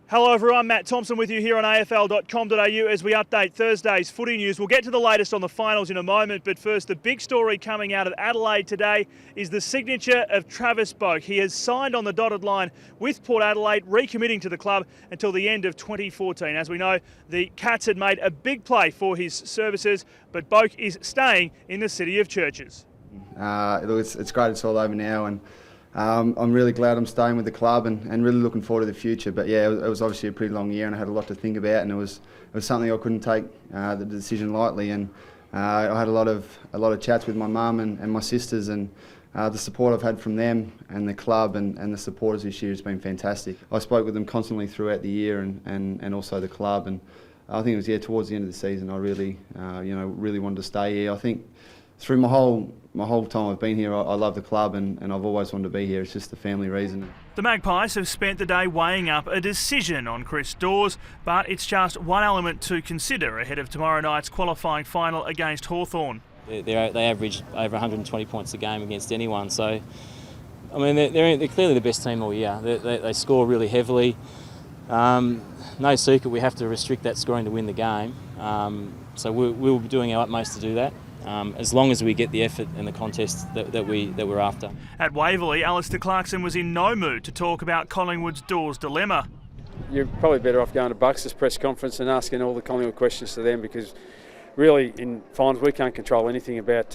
Hello everyone, Matt Thompson with you here on AFL.com.au as we update Thursday's footy news. We'll get to the latest on the finals in a moment, but first the big story coming out of Adelaide today is the signature of Travis Boak. He has signed on the dotted line with Port Adelaide, recommitting to the club until the end of 2014. As we know, the Cats had made a big play for his services, but Boak is staying in the City of Churches. It's great it's all over now, and I'm really glad I'm staying with the club and really looking forward to the future. But yeah, it was obviously a pretty long year and I had a lot to think about, and it was something I couldn't take the decision lightly. And I had a lot of chats with my mum and my sisters, and the support I've had from them and the club and the supporters this year has been fantastic. I spoke with them constantly throughout the year and also the club, and I think it was towards the end of the season I really really wanted to stay here. I think through my whole time I've been here, I love the club and I've always wanted to be here. It's just the family reason. The Magpies have spent the day weighing up a decision on Chris Dawes, but it's just one element to consider ahead of tomorrow night's qualifying final against Hawthorn. They average over 120 points a game against anyone, so I mean they're clearly the best team all year. They score really heavily. No secret we have to restrict that scoring to win the game, so we'll be doing our utmost to do that. As long as we get the effort in the contest that we're after. At Waverley, Alistair Clarkson was in no mood to talk about Collingwood's Dawes dilemma. You're probably better off going to Bucks' press conference and asking all the Collingwood questions to them, because really in finals we can't control anything about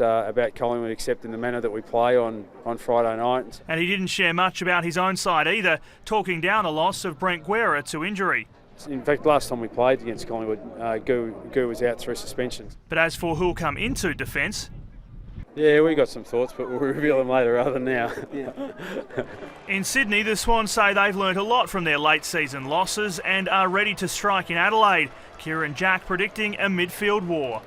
Collingwood except in the manner that we play on Friday night. And he didn't share much about his own side either, talking down the loss of Brent Guerra to injury. In fact, last time we played against Collingwood, Gu was out through suspensions. But as for who'll come into defence... Yeah, we got some thoughts, but we'll reveal them later rather than now. In Sydney, the Swans say they've learnt a lot from their late season losses and are ready to strike in Adelaide. Kieran Jack predicting a midfield war.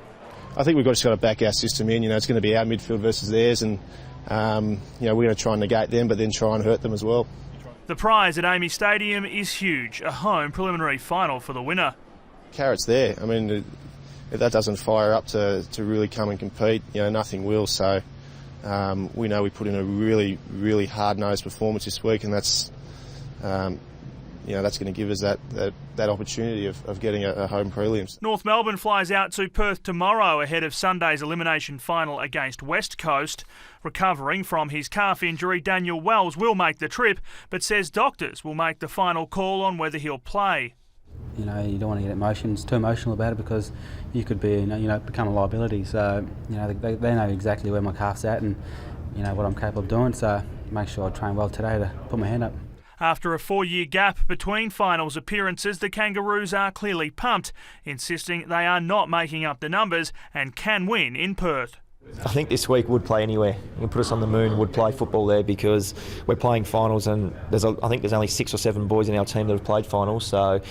I think we've just got to back our system in. It's going to be our midfield versus theirs, and we're going to try and negate them, but then try and hurt them as well. The prize at Amy Stadium is huge, a home preliminary final for the winner. Carrot's there. I mean, if that doesn't fire up to really come and compete, nothing will. So we know we put in a really, really hard-nosed performance this week, and that's that's going to give us that opportunity of getting a home prelims. North Melbourne flies out to Perth tomorrow ahead of Sunday's elimination final against West Coast. Recovering from his calf injury, Daniel Wells will make the trip, but says doctors will make the final call on whether he'll play. You don't want to get too emotional about it, because you could be, become a liability. So, they know exactly where my calf's at and, what I'm capable of doing. So, make sure I train well today to put my hand up. After a 4-year gap between finals appearances, the Kangaroos are clearly pumped, insisting they are not making up the numbers and can win in Perth. I think this week would play anywhere. You can put us on the moon, would play football there, because we're playing finals, and I think there's only 6 or 7 boys in our team that have played finals. So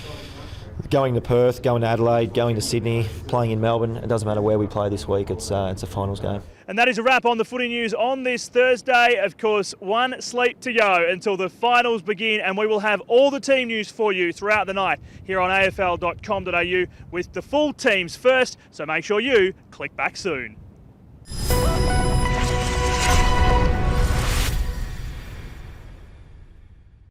going to Perth, going to Adelaide, going to Sydney, playing in Melbourne, it doesn't matter where we play this week, it's a finals game. And that is a wrap on the footy news on this Thursday. Of course, one sleep to go until the finals begin, and we will have all the team news for you throughout the night here on AFL.com.au with the full teams first, so make sure you click back soon.